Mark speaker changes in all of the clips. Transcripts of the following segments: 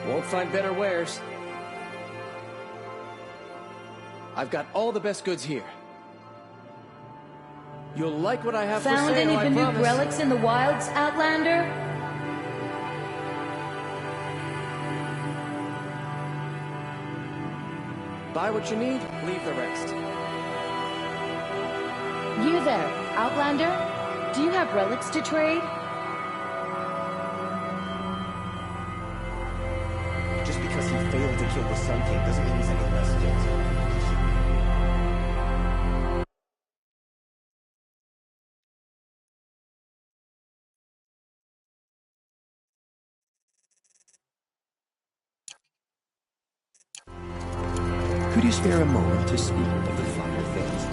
Speaker 1: Won't find better wares. I've got all the best goods here. You'll like what I have for sale,
Speaker 2: Found any
Speaker 1: I
Speaker 2: Banuk
Speaker 1: promise.
Speaker 2: relics in the wilds, Outlander?
Speaker 1: Buy what you need, leave the rest.
Speaker 2: You there, Outlander? Do you have relics to trade?
Speaker 3: Just because he failed to kill the Sun King doesn't mean he's any less guilty.
Speaker 4: Could you spare a moment to speak of the finer things?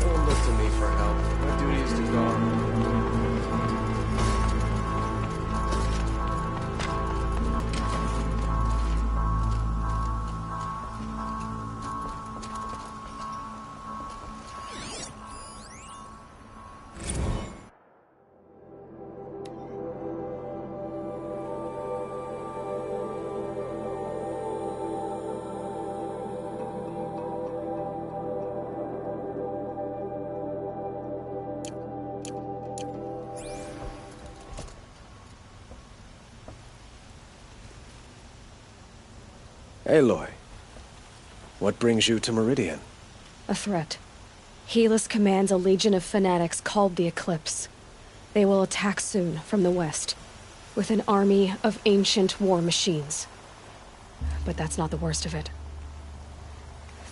Speaker 1: Don't look to me for help. My duty is to guard.
Speaker 5: Aloy, what brings you to Meridian?
Speaker 6: A threat. Helis commands a legion of fanatics called the Eclipse. They will attack soon from the west, with an army of ancient war machines. But that's not the worst of it.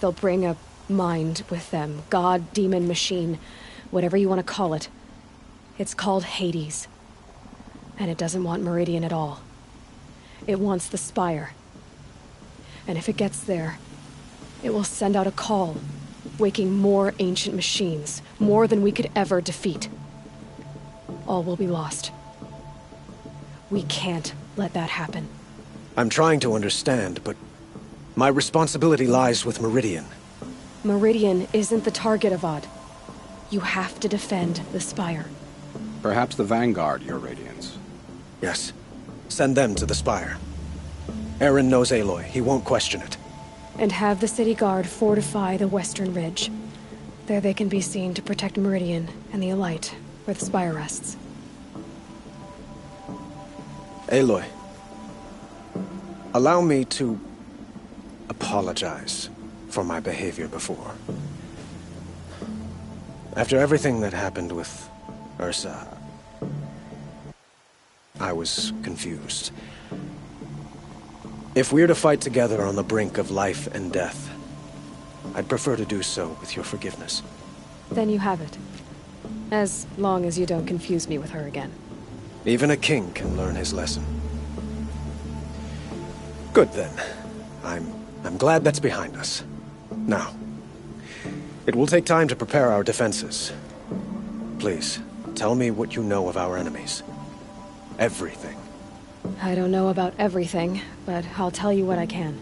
Speaker 6: They'll bring a mind with them, god, demon, machine, whatever you want to call it. It's called Hades. And it doesn't want Meridian at all. It wants the Spire. And if it gets there, it will send out a call, waking more ancient machines, more than we could ever defeat. All will be lost. We can't let that happen.
Speaker 5: I'm trying to understand, but my responsibility lies with Meridian.
Speaker 6: Meridian isn't the target, Avad. You have to defend the Spire.
Speaker 7: Perhaps the Vanguard, Your Radiance.
Speaker 5: Yes. Send them to the Spire. Aaron knows Aloy. He won't question it.
Speaker 6: And have the city guard fortify the western ridge. There they can be seen to protect Meridian and the Elite, where the Spire rests.
Speaker 5: Aloy, allow me to apologize for my behavior before. After everything that happened with Ursa, I was confused. If we're to fight together on the brink of life and death, I'd prefer to do so with your forgiveness.
Speaker 6: Then you have it. As long as you don't confuse me with her again.
Speaker 5: Even a king can learn his lesson. Good then. I'm glad that's behind us. Now, it will take time to prepare our defenses. Please, tell me what you know of our enemies. Everything.
Speaker 6: I don't know about everything, but I'll tell you what I can.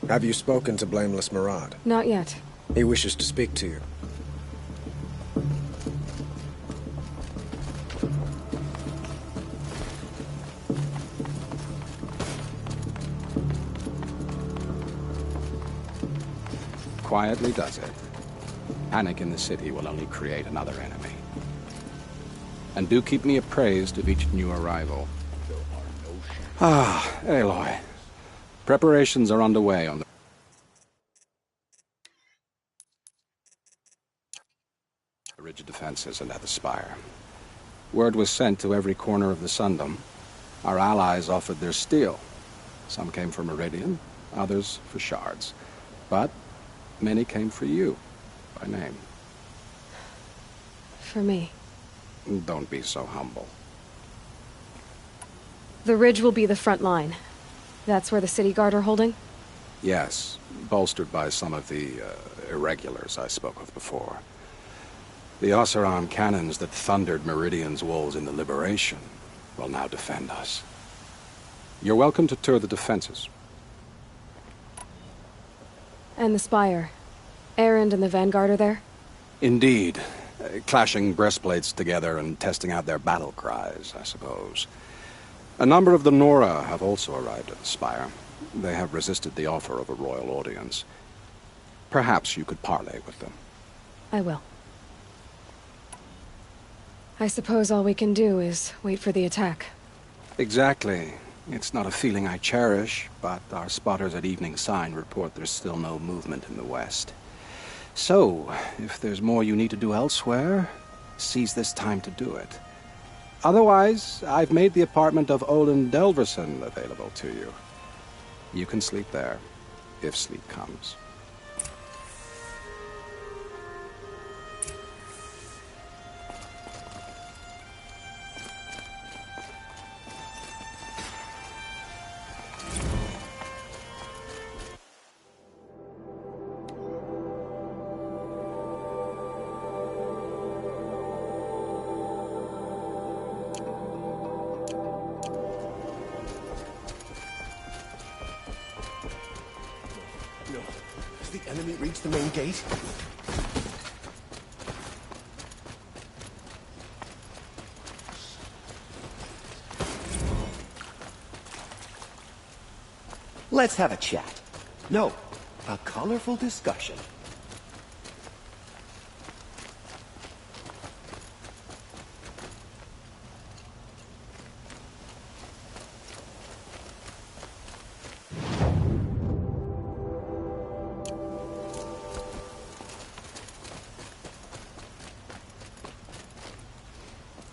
Speaker 5: Have you spoken to Blameless Murad?
Speaker 6: Not yet.
Speaker 5: He wishes to speak to you.
Speaker 7: Quietly does it. Panic in the city will only create another enemy. And do keep me appraised of each new arrival. Ah, Aloy. Preparations are underway on the rigid defenses and at the Spire. Word was sent to every corner of the Sundom. Our allies offered their steel. Some came for Meridian, others for shards. But many came for you, by name.
Speaker 6: For me.
Speaker 7: Don't be so humble.
Speaker 6: The ridge will be the front line. That's where the city guard are holding?
Speaker 7: Yes, bolstered by some of the irregulars I spoke of before. The Oseram cannons that thundered Meridian's walls in the Liberation will now defend us. You're welcome to tour the defenses.
Speaker 6: And the Spire. Erend and the Vanguard are there?
Speaker 7: Indeed. Clashing breastplates together and testing out their battle cries, I suppose. A number of the Nora have also arrived at the Spire. They have resisted the offer of a royal audience. Perhaps you could parley with them.
Speaker 6: I will. I suppose all we can do is wait for the attack.
Speaker 7: Exactly. It's not a feeling I cherish, but our spotters at Evening Sign report there's still no movement in the west. So, if there's more you need to do elsewhere, seize this time to do it. Otherwise, I've made the apartment of Olin Delverson available to you. You can sleep there, if sleep comes.
Speaker 3: No. Has the enemy reached the main gate?
Speaker 4: Let's have a chat.
Speaker 3: No. A colorful discussion.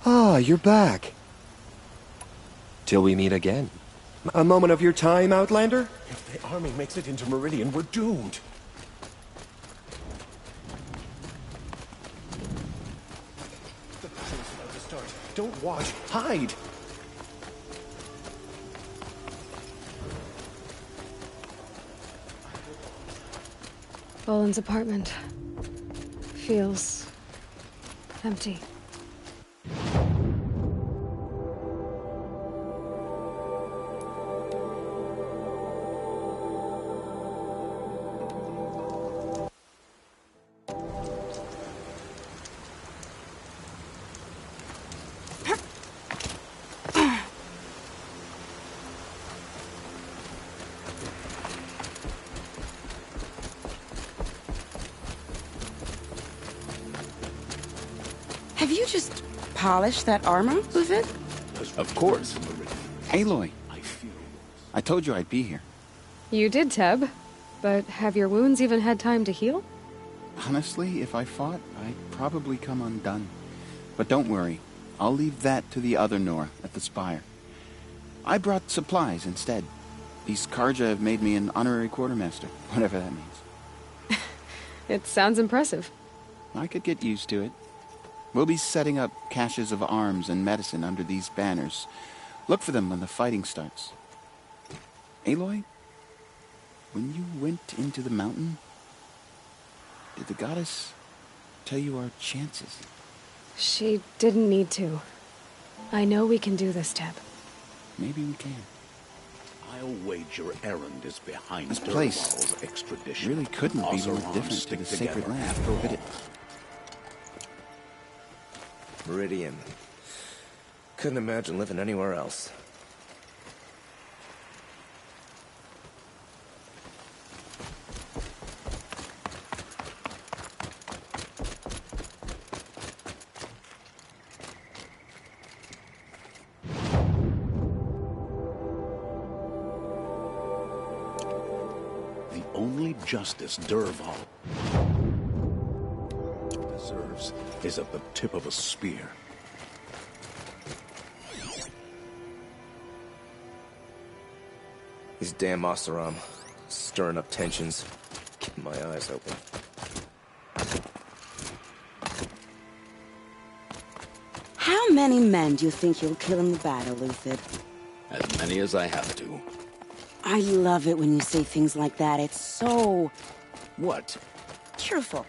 Speaker 4: Ah, you're back.
Speaker 5: Till we meet again.
Speaker 4: A moment of your time, Outlander?
Speaker 3: If the army makes it into Meridian, we're doomed. The battle's about to start. Don't watch. Hide!
Speaker 6: Boland's apartment feels empty.
Speaker 8: Have you just polished that armor with it?
Speaker 9: Of course. Aloy, I told you I'd be here.
Speaker 6: You did, Teb. But have your wounds even had time to heal?
Speaker 9: Honestly, if I fought, I'd probably come undone. But don't worry, I'll leave that to the other Nora at the Spire. I brought supplies instead. These Karja have made me an honorary quartermaster, whatever that means.
Speaker 6: It sounds impressive.
Speaker 9: I could get used to it. We'll be setting up caches of arms and medicine under these banners. Look for them when the fighting starts. Aloy, when you went into the mountain, did the goddess tell you our chances?
Speaker 6: She didn't need to. I know we can do this, Teb.
Speaker 9: Maybe we can.
Speaker 10: I'll wager Erend is behind
Speaker 9: This place
Speaker 10: Dervahl's extradition.
Speaker 9: really couldn't be more
Speaker 10: Oseram
Speaker 9: different to
Speaker 10: stick
Speaker 9: the sacred
Speaker 10: together
Speaker 9: land,
Speaker 10: after
Speaker 9: could
Speaker 10: all.
Speaker 9: it?
Speaker 3: Meridian. Couldn't imagine living anywhere else.
Speaker 10: The only justice Dervahl deserves is at the tip of a spear.
Speaker 3: These damn Oseram. Stirring up tensions. Keeping my eyes open.
Speaker 8: How many men do you think you'll kill in the battle, Luthid?
Speaker 10: As many as I have to.
Speaker 8: I love it when you say things like that. It's so
Speaker 10: What?
Speaker 8: cheerful.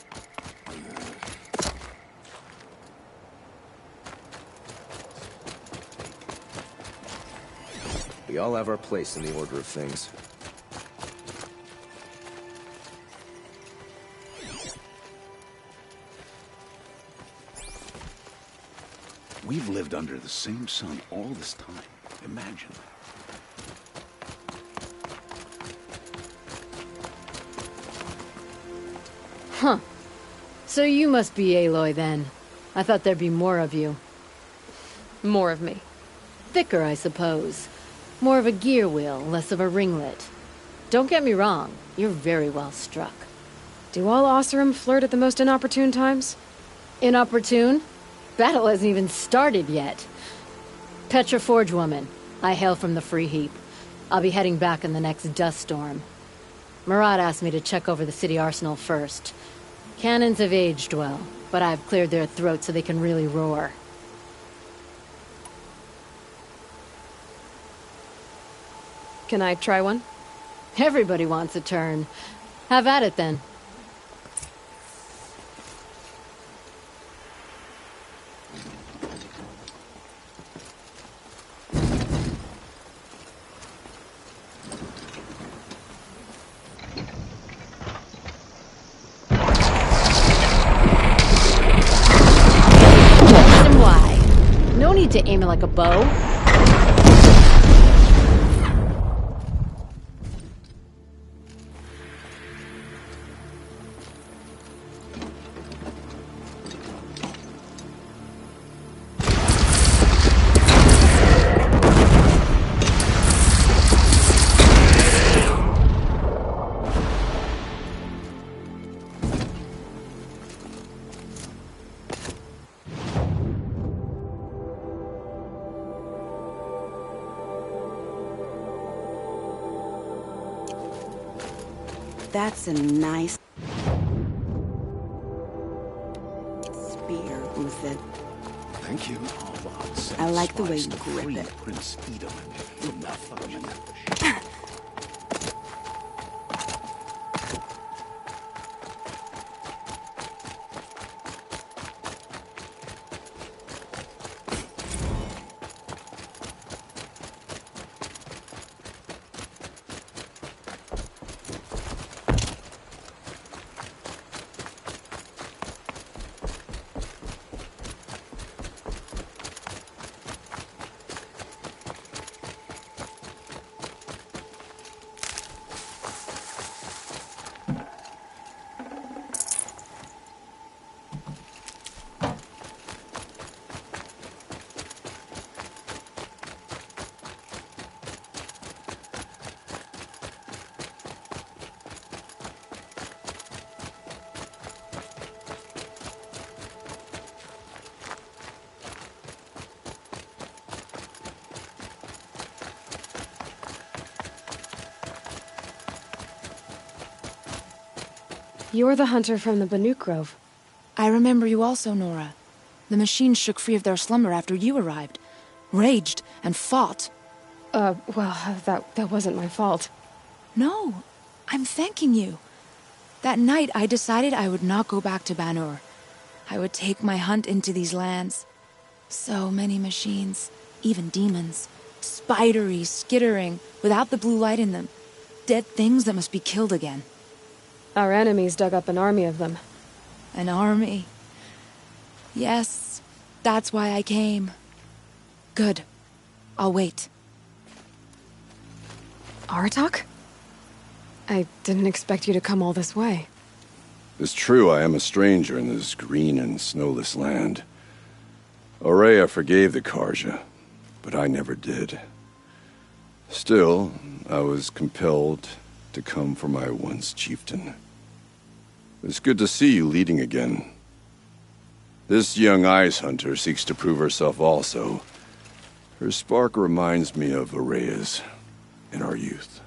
Speaker 3: We all have our place in the order of things.
Speaker 10: We've lived under the same sun all this time. Imagine.
Speaker 2: Huh. So you must be Aloy then. I thought there'd be more of you. More of me. Thicker, I suppose. More of a gear wheel, less of a ringlet. Don't get me wrong, you're very well struck.
Speaker 6: Do all Oseram flirt at the most inopportune times?
Speaker 2: Inopportune? Battle hasn't even started yet. Petra Forge woman. I hail from the Free Heap. I'll be heading back in the next dust storm. Marat asked me to check over the city arsenal first. Cannons have aged well, but I've cleared their throats so they can really roar.
Speaker 6: Can I try one?
Speaker 2: Everybody wants a turn. Have at it then. No need to aim it like a bow.
Speaker 8: That's a nice spear, Uthed.
Speaker 10: Thank you.
Speaker 8: I like the way you grip it.
Speaker 10: Prince Edom from that fucking
Speaker 6: You're the hunter from the Banuk Grove.
Speaker 11: I remember you also, Nora. The machines shook free of their slumber after you arrived. Raged and fought.
Speaker 6: Well, that wasn't my fault.
Speaker 11: No, I'm thanking you. That night I decided I would not go back to Banur. I would take my hunt into these lands. So many machines, even demons. Spidery, skittering, without the blue light in them. Dead things that must be killed again.
Speaker 6: Our enemies dug up an army of them.
Speaker 11: An army? Yes, that's why I came. Good. I'll wait.
Speaker 6: Aratak? I didn't expect you to come all this way.
Speaker 12: It's true I am a stranger in this green and snowless land. Aurea forgave the Karja, but I never did. Still, I was compelled to come for my once chieftain. It's good to see you leading again. This young ice hunter seeks to prove herself also. Her spark reminds me of Aurea's in our youth.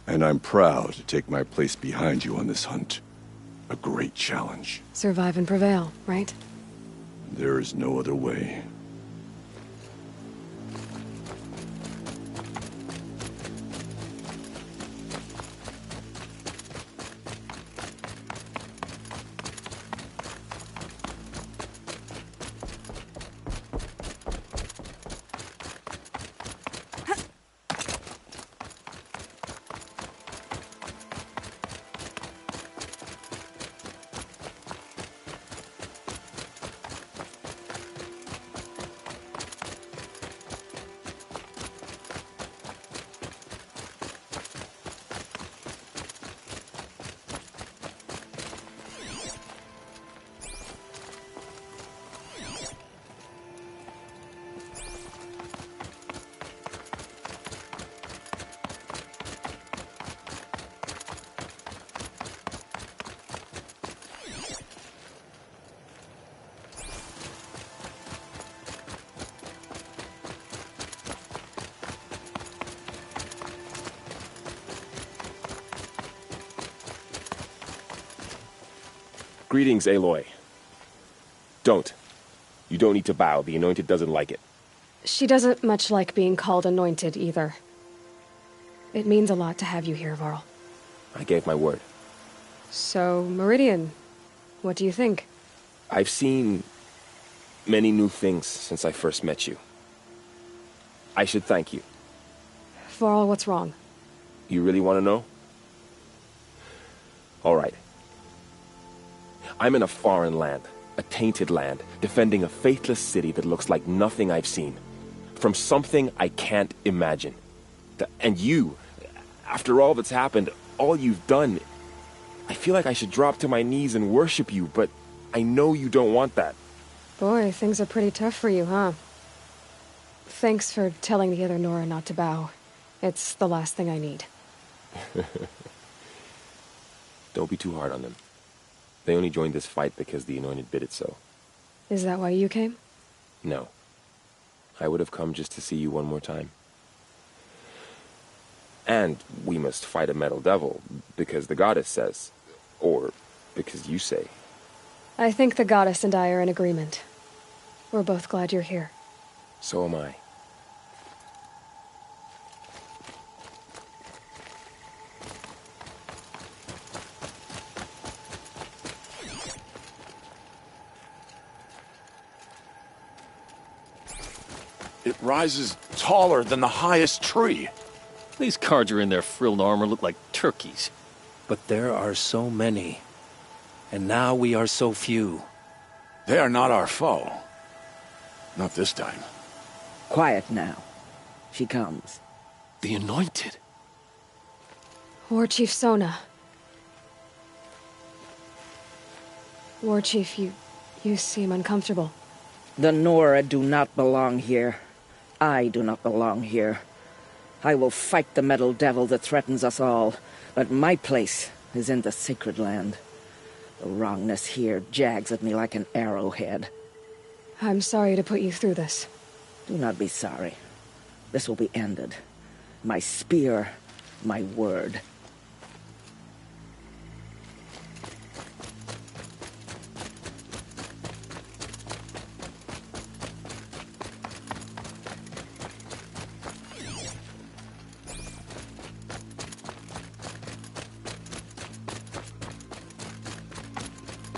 Speaker 12: And I'm proud to take my place behind you on this hunt. A great challenge.
Speaker 6: Survive and prevail, right?
Speaker 12: There is no other way.
Speaker 13: Greetings, Aloy. Don't. You don't need to bow. The Anointed doesn't like it.
Speaker 6: She doesn't much like being called anointed, either. It means a lot to have you here, Varl.
Speaker 13: I gave my word.
Speaker 6: So, Meridian, what do you think?
Speaker 13: I've seen many new things since I first met you. I should thank you.
Speaker 6: Varl, what's wrong?
Speaker 13: You really want to know? All right. I'm in a foreign land, a tainted land, defending a faithless city that looks like nothing I've seen. From something I can't imagine. And you, after all that's happened, all you've done, I feel like I should drop to my knees and worship you, but I know you don't want that.
Speaker 6: Boy, things are pretty tough for you, huh? Thanks for telling the other Nora not to bow. It's the last thing I need.
Speaker 13: Don't be too hard on them. They only joined this fight because the Anointed bid it so.
Speaker 6: Is that why you came?
Speaker 13: No. I would have come just to see you one more time. And we must fight a metal devil, because the goddess says. Or because you say.
Speaker 6: I think the goddess and I are in agreement. We're both glad you're here.
Speaker 13: So am I.
Speaker 10: It rises taller than the highest tree.
Speaker 14: These Carja in their frilled armor look like turkeys.
Speaker 4: But there are so many. And now we are so few.
Speaker 10: They are not our foe. Not this time.
Speaker 15: Quiet now. She comes.
Speaker 14: The Anointed.
Speaker 6: War Chief Sona. War Chief, you seem uncomfortable.
Speaker 15: The Nora do not belong here. I do not belong here. I will fight the metal devil that threatens us all, but my place is in the sacred land. The wrongness here jags at me like an arrowhead.
Speaker 6: I'm sorry to put you through this.
Speaker 15: Do not be sorry. This will be ended. My spear, my word.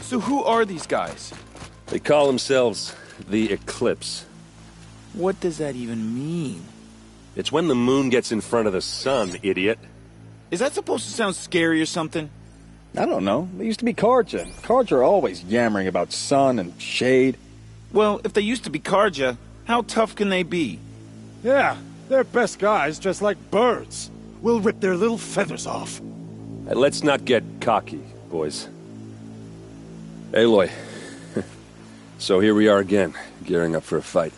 Speaker 1: So who are these guys?
Speaker 14: They call themselves the Eclipse.
Speaker 1: What does that even mean?
Speaker 14: It's when the moon gets in front of the sun, idiot.
Speaker 1: Is that supposed to sound scary or something?
Speaker 16: I don't know. They used to be Carja. Carja are always yammering about sun and shade.
Speaker 1: Well, if they used to be Carja, how tough can they be?
Speaker 5: Yeah, they're best guys dressed like birds. We'll rip their little feathers off.
Speaker 14: Hey, let's not get cocky, boys. Aloy. So here we are again, gearing up for a fight.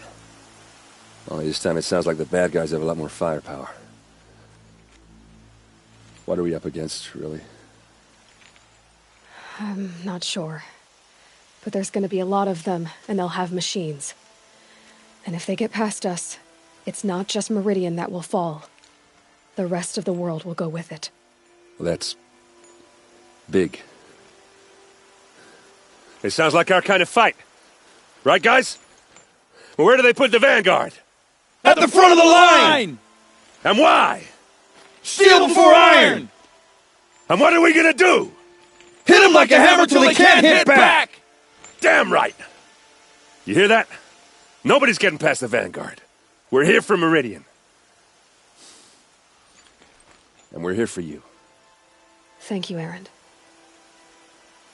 Speaker 14: Only this time it sounds like the bad guys have a lot more firepower. What are we up against, really?
Speaker 6: I'm not sure. But there's gonna be a lot of them, and they'll have machines. And if they get past us, it's not just Meridian that will fall. The rest of the world will go with it.
Speaker 14: Well, that's big. It sounds like our kind of fight. Right, guys? Well, where do they put the Vanguard?
Speaker 1: At the front of the line!
Speaker 14: And why?
Speaker 1: Steel before iron!
Speaker 14: And what are we gonna do?
Speaker 1: Hit them like a hammer till they can't hit back!
Speaker 14: Damn right! You hear that? Nobody's getting past the Vanguard. We're here for Meridian. And we're here for you.
Speaker 6: Thank you, Erend.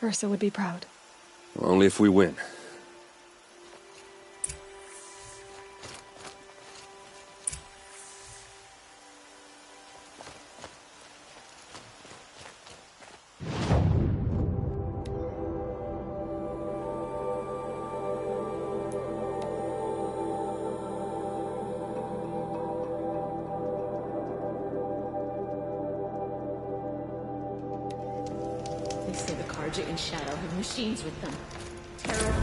Speaker 6: Ursa would be proud.
Speaker 14: Well, only if we win.
Speaker 17: They say the Carja in Shadow have machines with them. Terrible.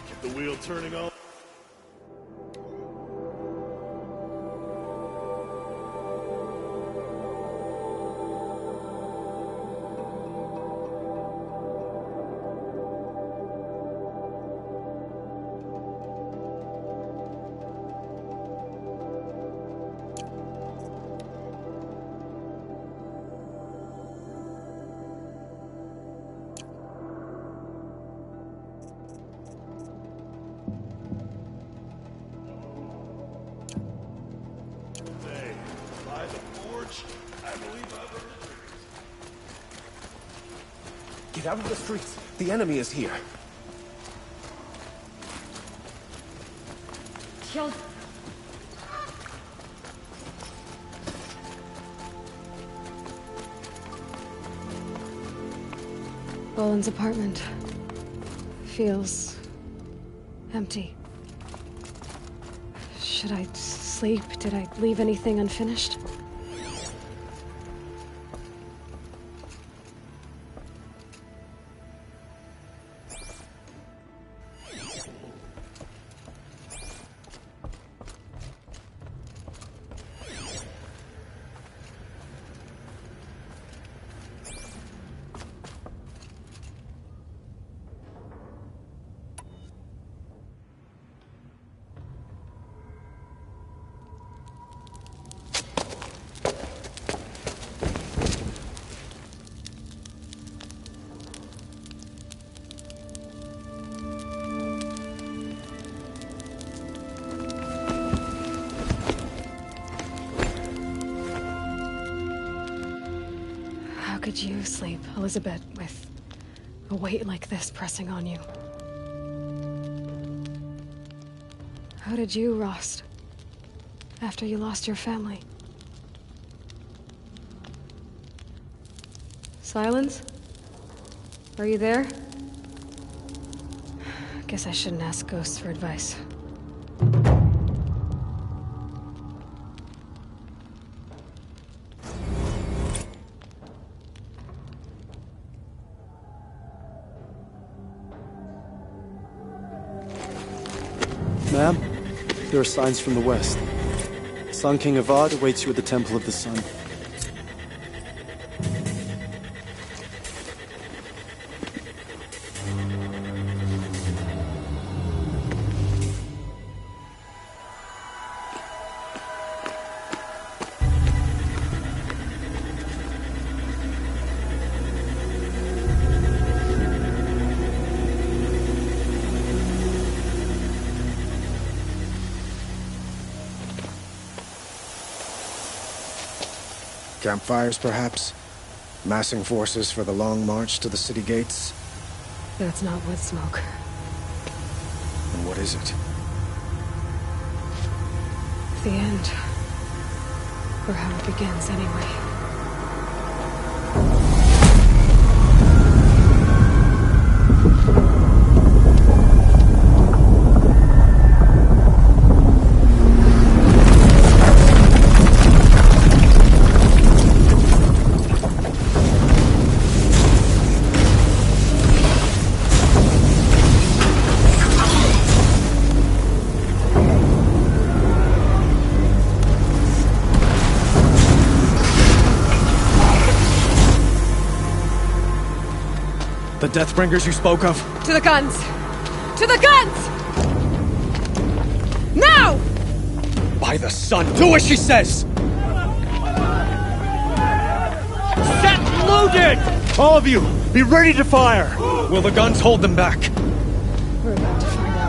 Speaker 18: Get the wheel turning on.
Speaker 3: Get out of the streets. The enemy is here.
Speaker 2: Killed.
Speaker 6: Boland's apartment feels empty. Should I sleep? Did I leave anything unfinished? How could you sleep, Elizabeth, with a weight like this pressing on you? How did you, Rost, after you lost your family? Silence? Are you there? Guess I shouldn't ask ghosts for advice.
Speaker 19: Ma'am, there are signs from the west. Sun King Avad awaits you at the Temple of the Sun.
Speaker 5: Campfires, perhaps? Massing forces for the long march to the city gates?
Speaker 6: That's not wood smoke.
Speaker 5: And what is it?
Speaker 6: The end. Or how it begins, anyway.
Speaker 5: The Deathbringers you spoke of?
Speaker 6: To the guns! To the guns! Now!
Speaker 5: By the sun, do as she says!
Speaker 18: Set loaded! All of you, be ready to fire!
Speaker 5: Will the guns hold them back?
Speaker 6: We're about to find out.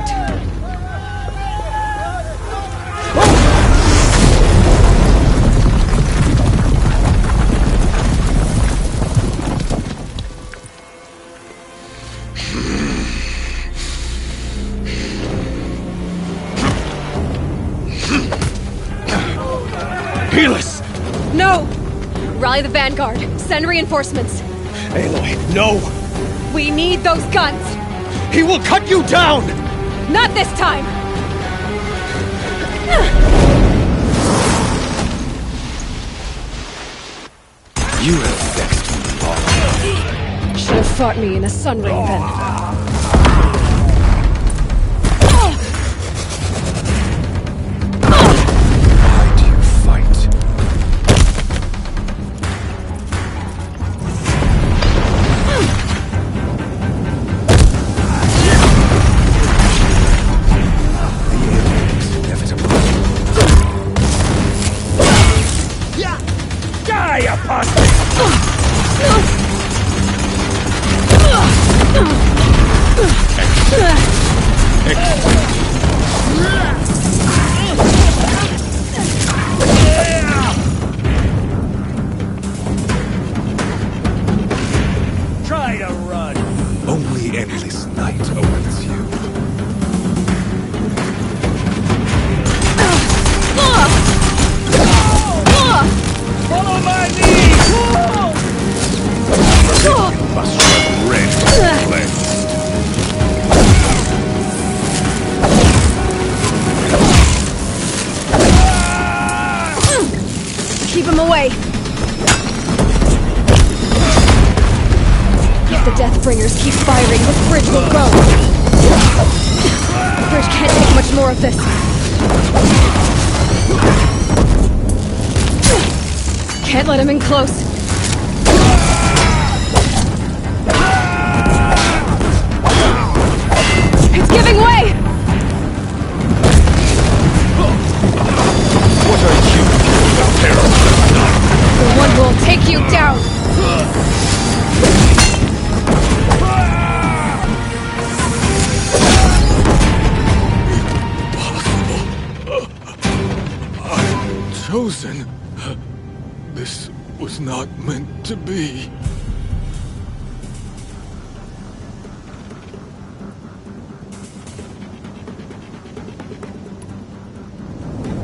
Speaker 5: Helis!
Speaker 6: No! Rally the Vanguard. Send reinforcements.
Speaker 5: Aloy, no!
Speaker 6: We need those guns!
Speaker 5: He will cut you down!
Speaker 6: Not this time!
Speaker 5: You have vexed me long.
Speaker 6: Should have fought me in a sun ring then.
Speaker 5: Why do you fight? The end is inevitable.
Speaker 18: Die, apostate!
Speaker 6: Keep him away! If the Deathbringers keep firing, the bridge will go! The bridge can't take much more of this! Can't let him in close! It's giving way!
Speaker 18: What are you doing up there?
Speaker 6: The one will take you down!
Speaker 20: I'm chosen. This was not meant to be.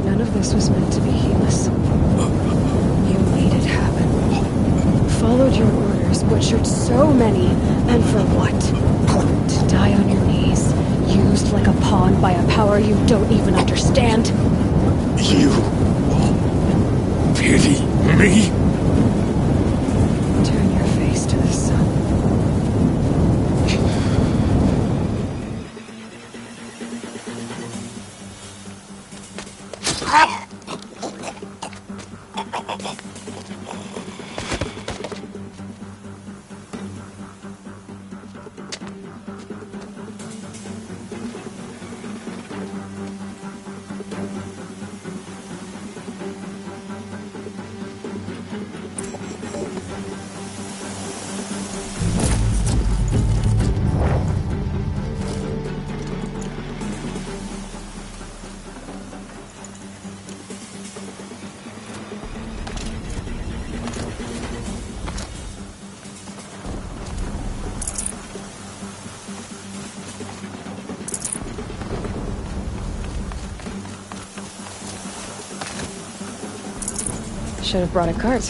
Speaker 6: None of this was meant to be Helis. You made it happen. Followed your orders, butchered so many, and for what? To die on your knees, used like a pawn by a power you don't even understand.
Speaker 20: You pity me?
Speaker 6: Turn your face to the sun. Should have brought a cart.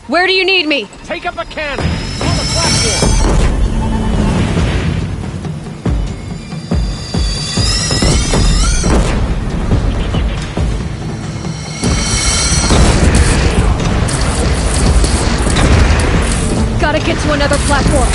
Speaker 6: Where do you need me?
Speaker 18: Take up a cannon! On the platform!
Speaker 6: Gotta get to another platform.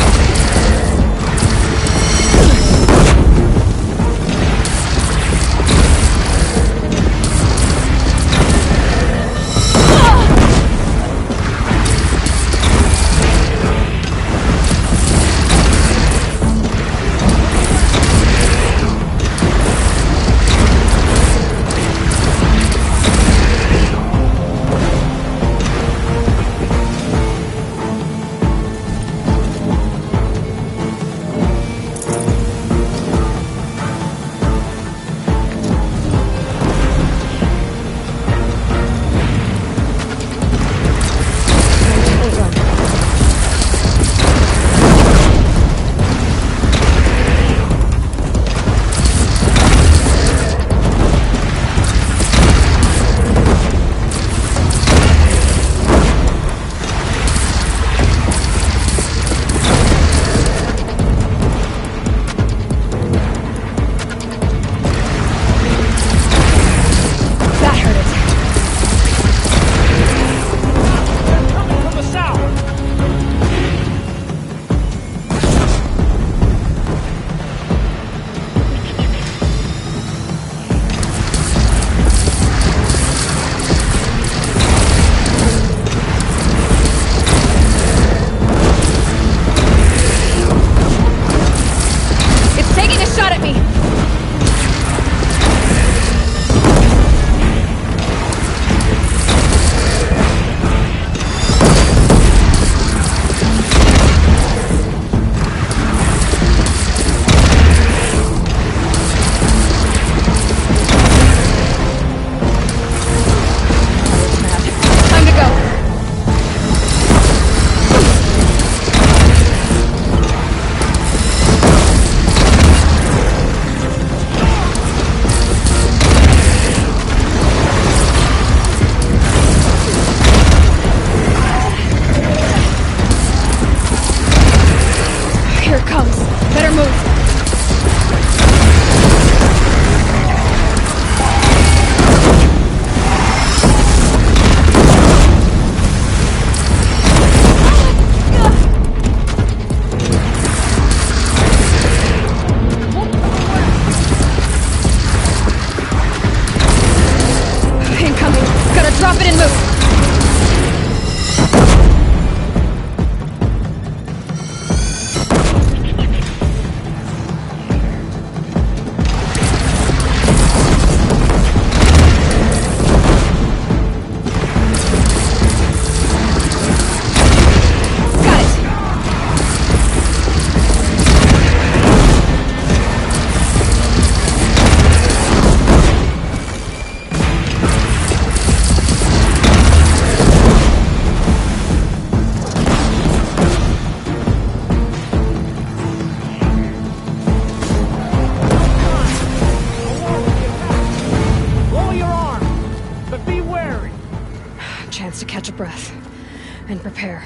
Speaker 6: prepare.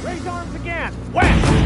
Speaker 18: Raise arms again! West!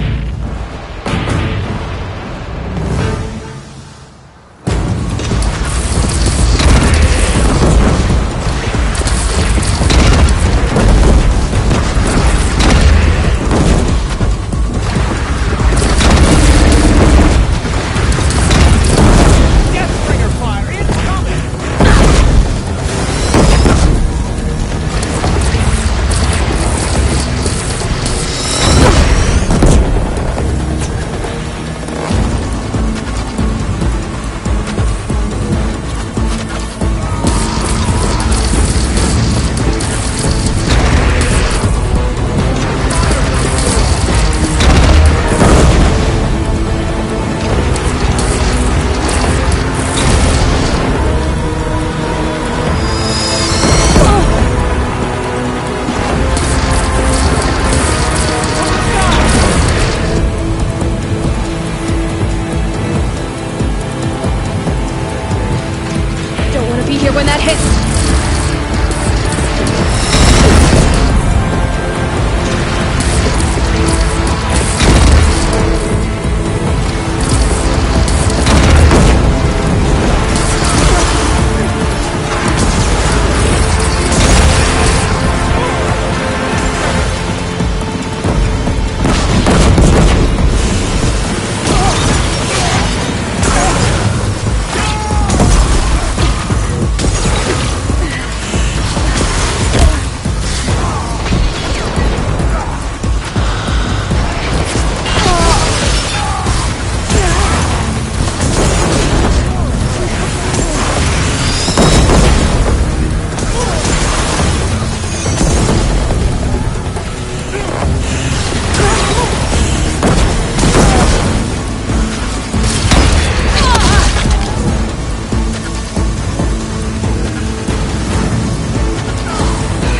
Speaker 6: When that hits!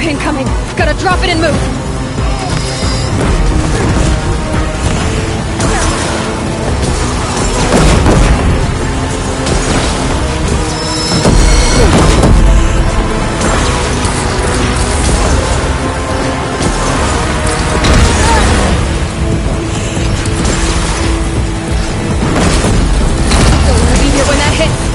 Speaker 6: Incoming! Gotta drop it and move! Don't wanna be here when that hits!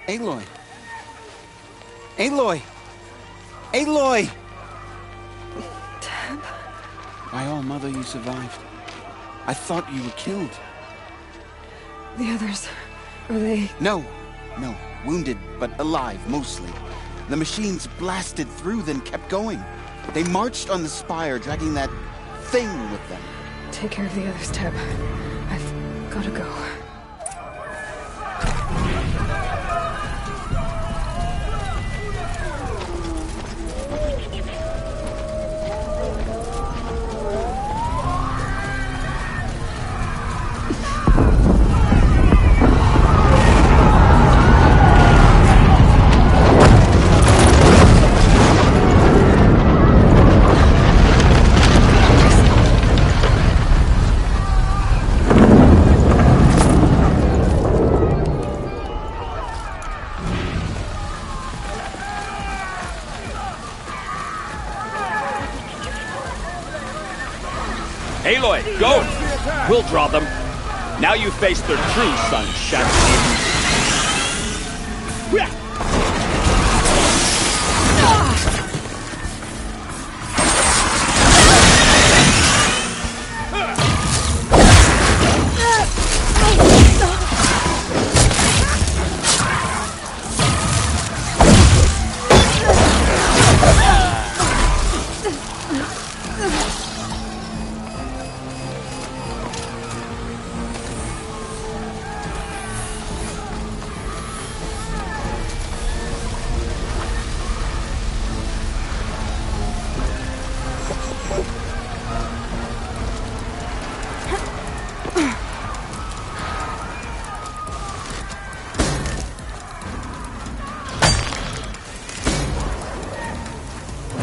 Speaker 9: Aloy! Aloy! Aloy!
Speaker 6: Dad?
Speaker 9: My own mother, you survived. I thought you were killed.
Speaker 6: The others, are they...
Speaker 9: No. Wounded, but alive, mostly. The machines blasted through, then kept going. They marched on the spire, dragging that thing with them.
Speaker 6: Take care of the others, Teb. I've gotta go.
Speaker 18: Aloy, go! We'll draw them. Now you face their true son, Shadow.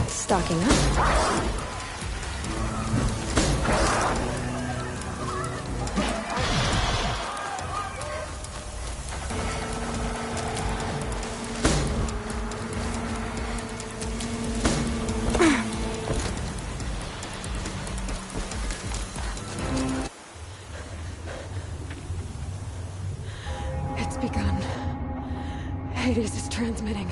Speaker 6: Stocking up. It's begun. Hades is transmitting.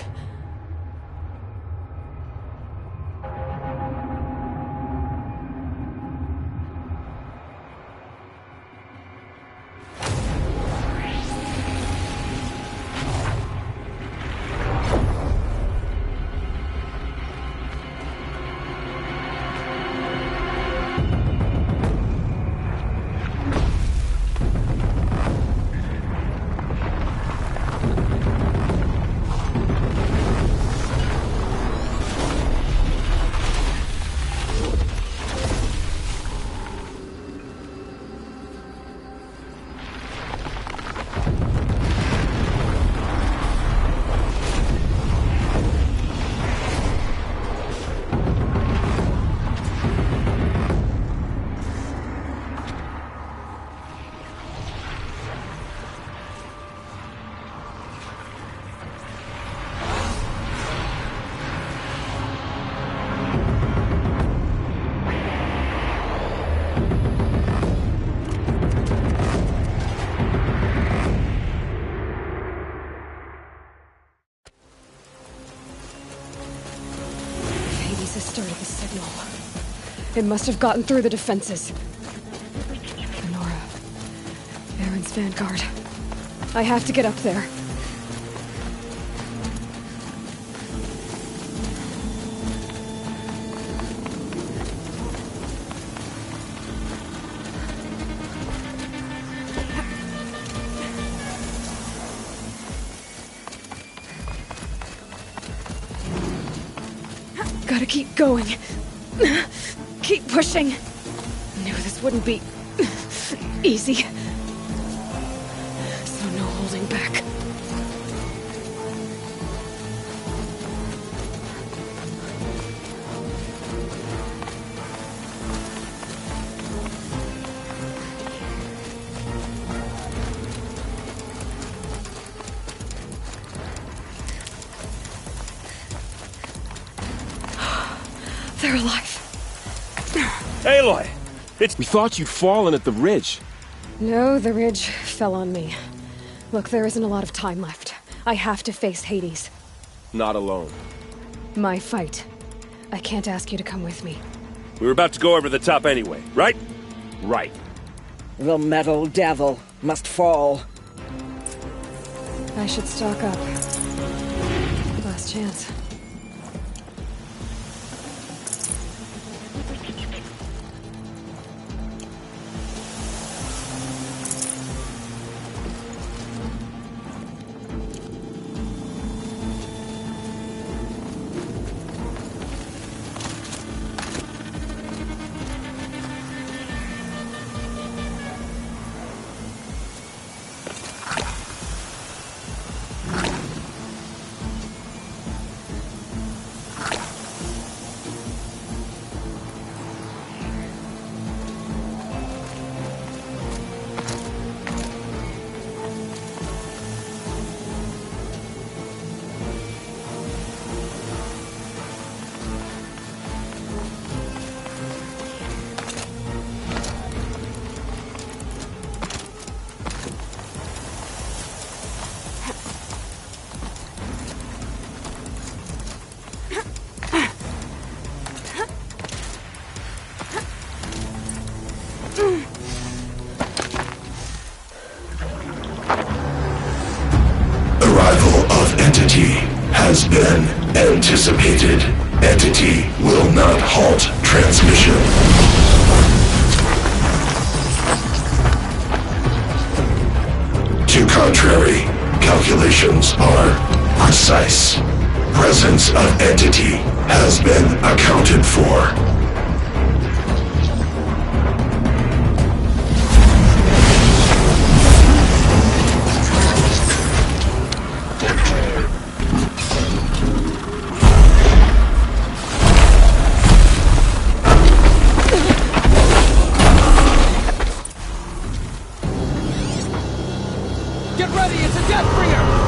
Speaker 6: Hades has started the signal. It must have gotten through the defenses. Nora. Aaron's vanguard. I have to get up there. Gotta keep going. Keep pushing. Knew this wouldn't be easy. So no holding back. They're alive.
Speaker 13: Aloy! We thought you'd fallen at the ridge.
Speaker 6: No, the ridge fell on me. Look, there isn't a lot of time left. I have to face Hades.
Speaker 13: Not alone.
Speaker 6: My fight. I can't ask you to come with me.
Speaker 14: We were about to go over the top anyway, right?
Speaker 13: Right.
Speaker 15: The metal devil must fall.
Speaker 6: I should stock up. Last chance.
Speaker 21: Entity has been anticipated. Entity will not halt transmission. To contrary, calculations are precise. Presence of entity has been accounted for.
Speaker 18: Get ready, it's a Deathbringer!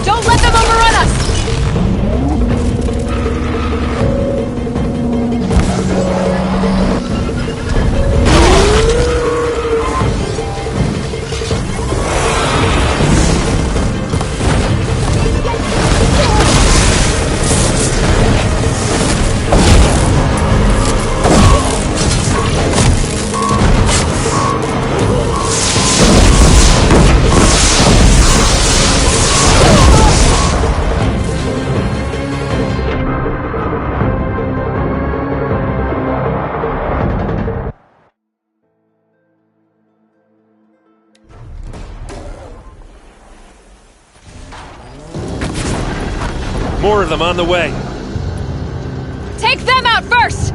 Speaker 6: Don't let them overrun us!
Speaker 14: More of them on the way.
Speaker 6: Take them out first!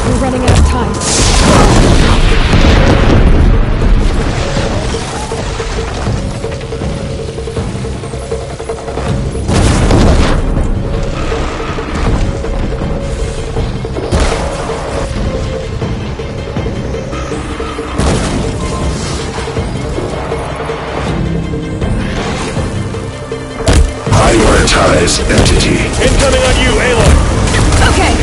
Speaker 6: We're running out of time.
Speaker 21: Prioritize entity.
Speaker 14: Incoming on you, Aloy!
Speaker 6: Okay.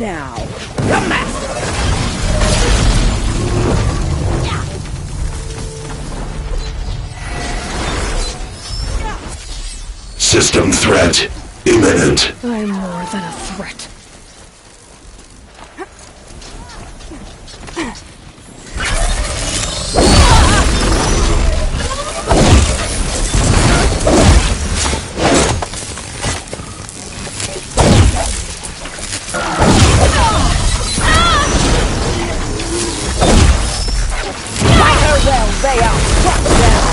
Speaker 15: now. The Master!
Speaker 21: System threat imminent.
Speaker 6: I'm more than a threat.
Speaker 15: They are struck down!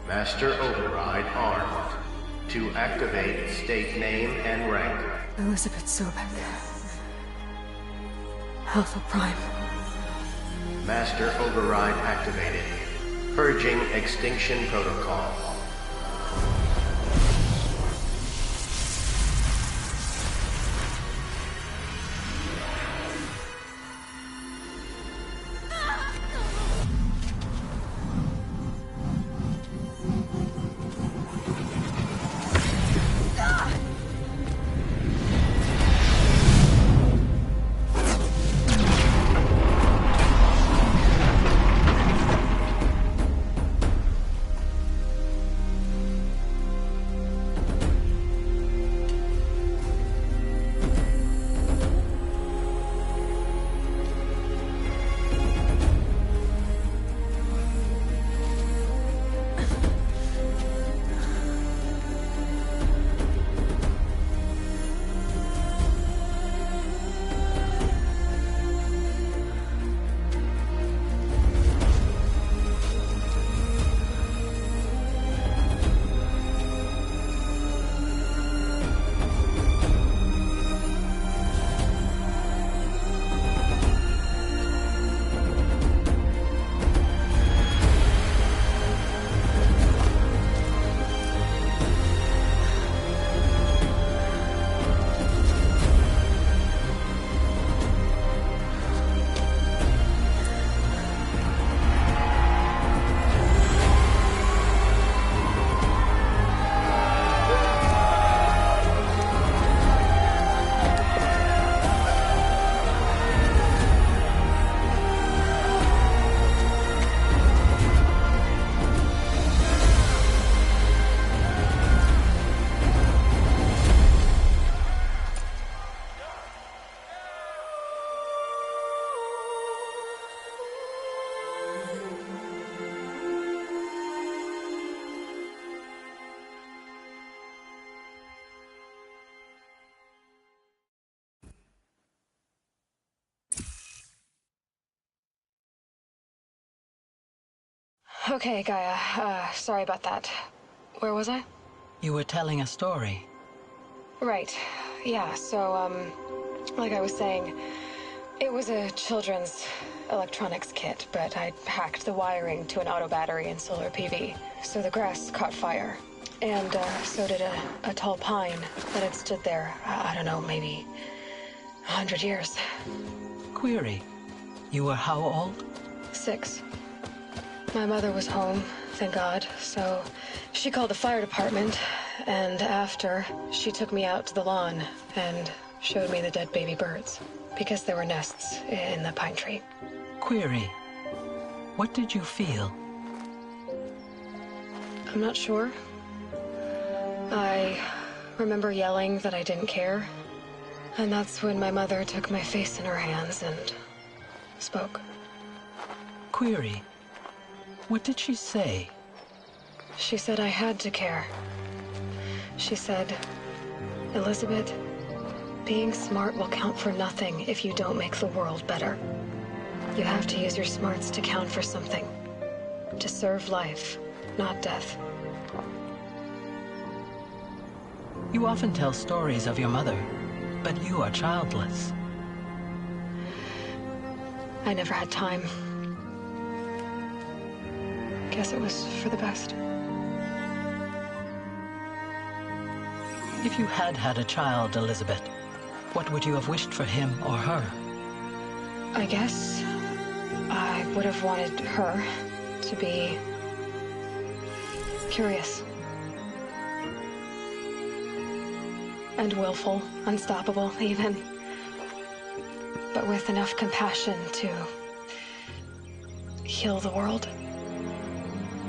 Speaker 7: Master Override armed. To activate, state name and rank.
Speaker 6: Elizabeth Sobek. Alpha Prime.
Speaker 7: Master Override activated. Purging Extinction Protocol.
Speaker 6: Okay, Gaia. Sorry about that. Where was I?
Speaker 22: You were telling a story.
Speaker 6: Right. Yeah, so, like I was saying, it was a children's electronics kit, but I'd hacked the wiring to an auto battery and solar PV. So the grass caught fire. And, so did a tall pine that had stood there, I don't know, maybe 100 years.
Speaker 22: Query. You were how old?
Speaker 6: 6. My mother was home, thank God, so she called the fire department, and after, she took me out to the lawn and showed me the dead baby birds, because there were nests in the pine tree.
Speaker 22: Query. What did you feel?
Speaker 6: I'm not sure. I remember yelling that I didn't care, and that's when my mother took my face in her hands and spoke.
Speaker 22: Query. What did she say?
Speaker 6: She said I had to care. She said, Elizabeth, being smart will count for nothing if you don't make the world better. You have to use your smarts to count for something. To serve life, not death.
Speaker 22: You often tell stories of your mother, but you are childless.
Speaker 6: I never had time. Guess it was for the best.
Speaker 22: If you had had a child, Elizabeth, what would you have wished for him or her?
Speaker 6: I guess I would have wanted her to be curious. And willful, unstoppable, even. But with enough compassion to heal the world.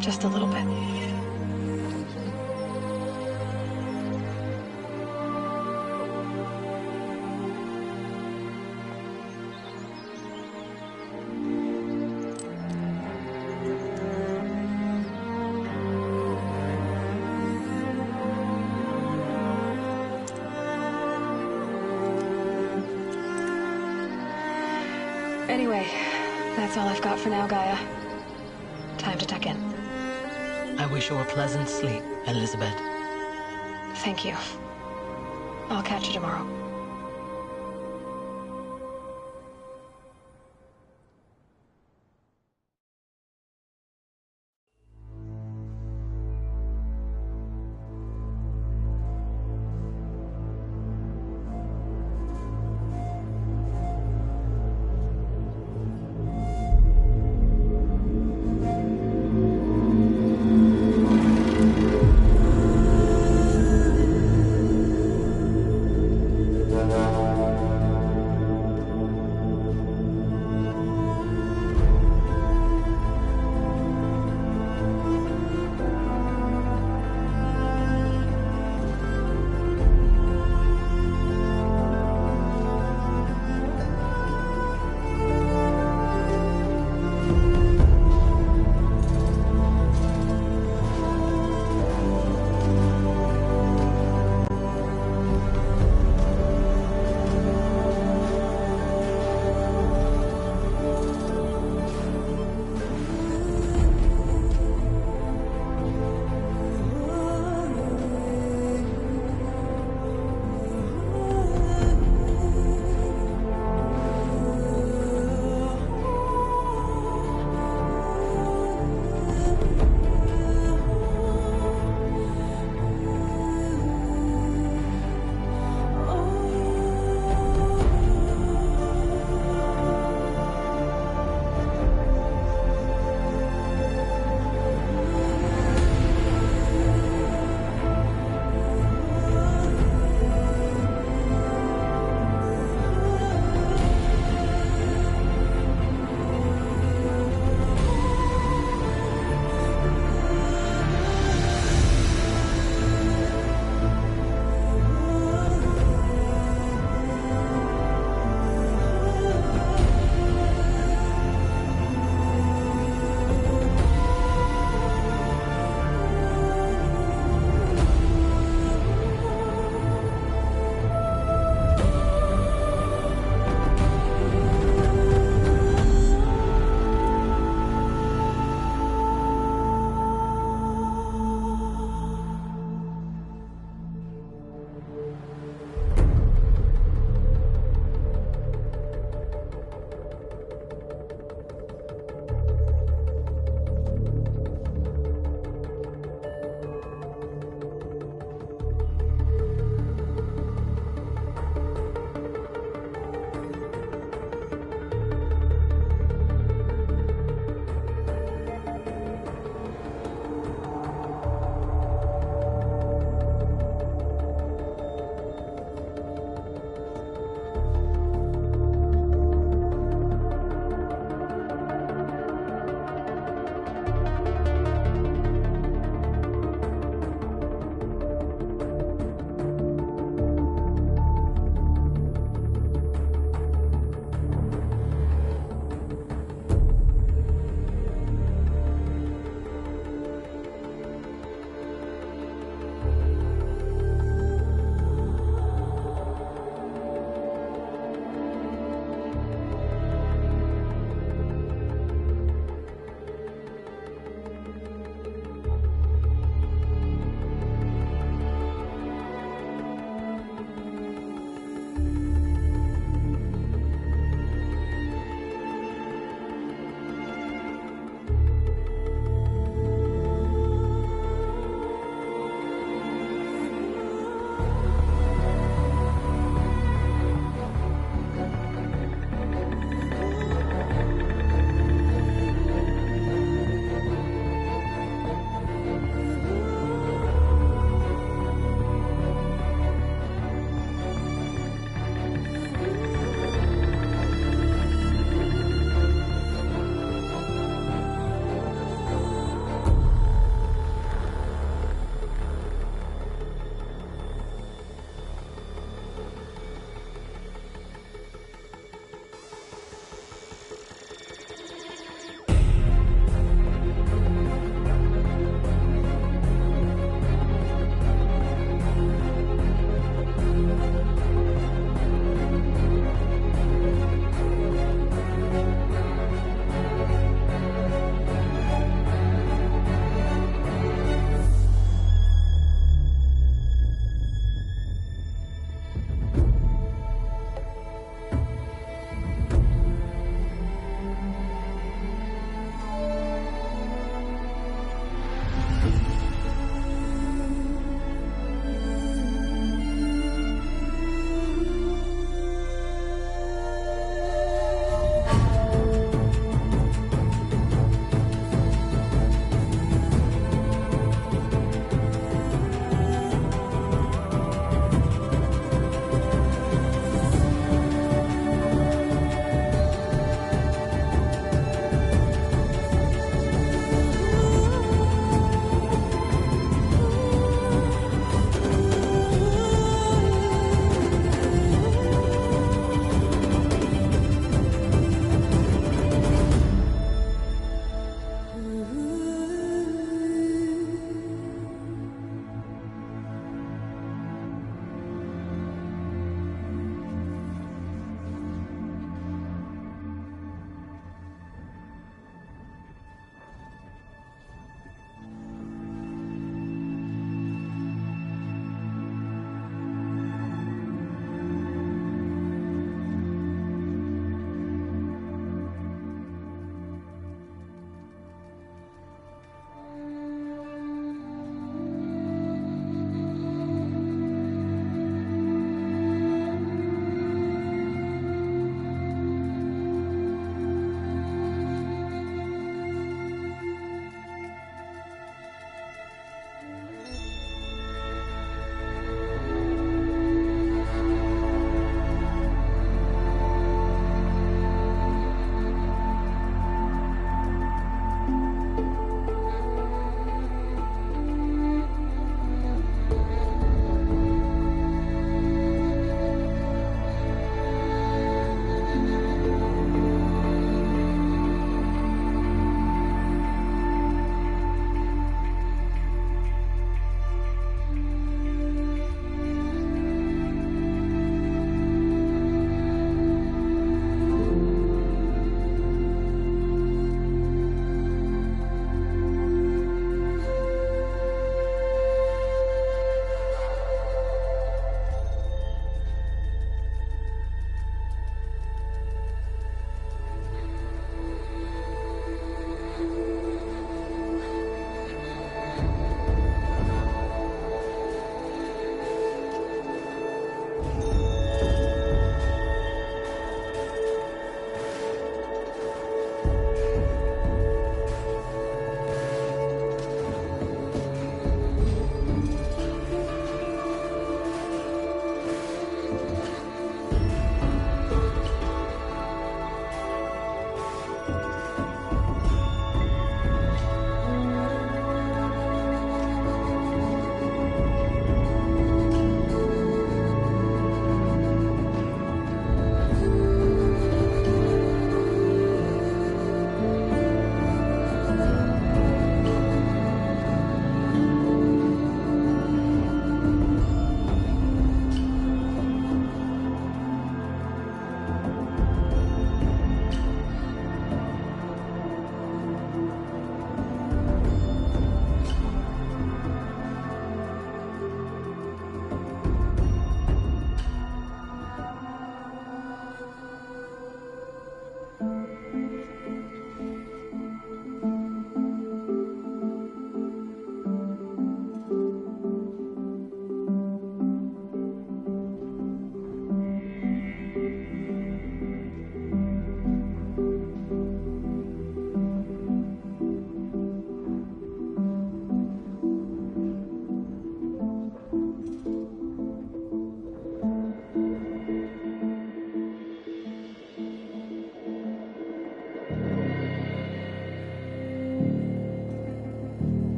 Speaker 6: Just a little bit. Anyway, that's all I've got for now, Gaia. Time to tuck in.
Speaker 22: I wish you a pleasant sleep, Elizabeth.
Speaker 6: Thank you. I'll catch you tomorrow.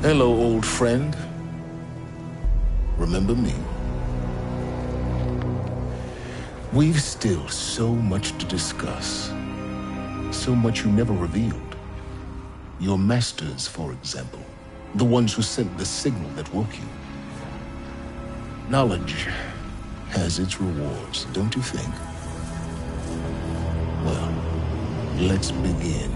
Speaker 20: Hello, old friend. Remember me? We've still so much to discuss. So much you never revealed. Your masters, for example. The ones who sent the signal that woke you. Knowledge has its rewards, don't you think? Well, let's begin.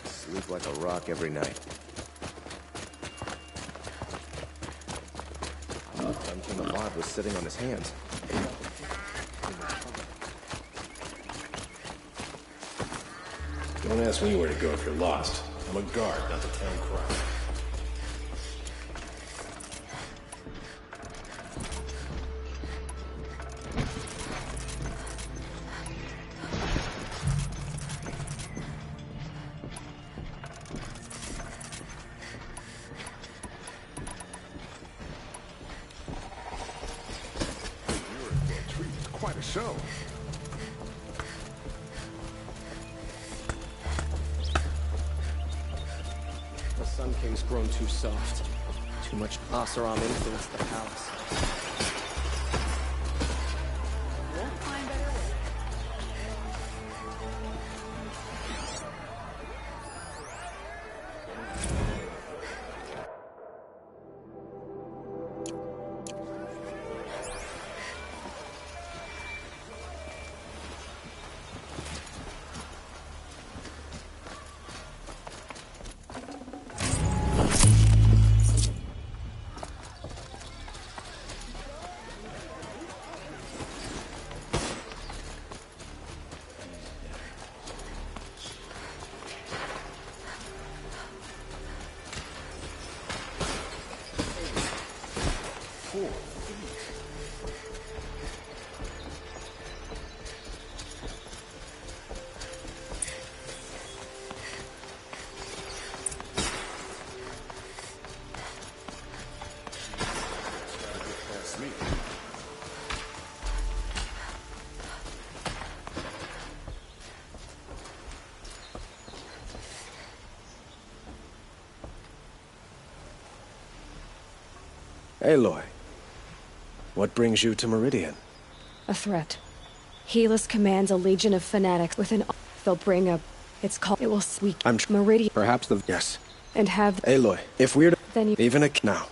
Speaker 3: Sleep like a rock every night. Sun King Avad was sitting on his hands.
Speaker 8: Don't ask me where to go if you're lost. I'm a guard, not the town crier.
Speaker 20: Quite a show.
Speaker 1: The Sun King's grown too soft. Too much Asaram influenced the palace. Won't find better ways.
Speaker 5: Aloy, what brings you to Meridian?
Speaker 6: A threat. Helis commands a legion of fanatics with an... They'll bring a... It's called... It will speak...
Speaker 5: I'm...
Speaker 6: Meridian...
Speaker 5: Perhaps the... Yes.
Speaker 6: And have...
Speaker 5: Aloy, if we're...
Speaker 6: Then you...
Speaker 5: Even a... Now.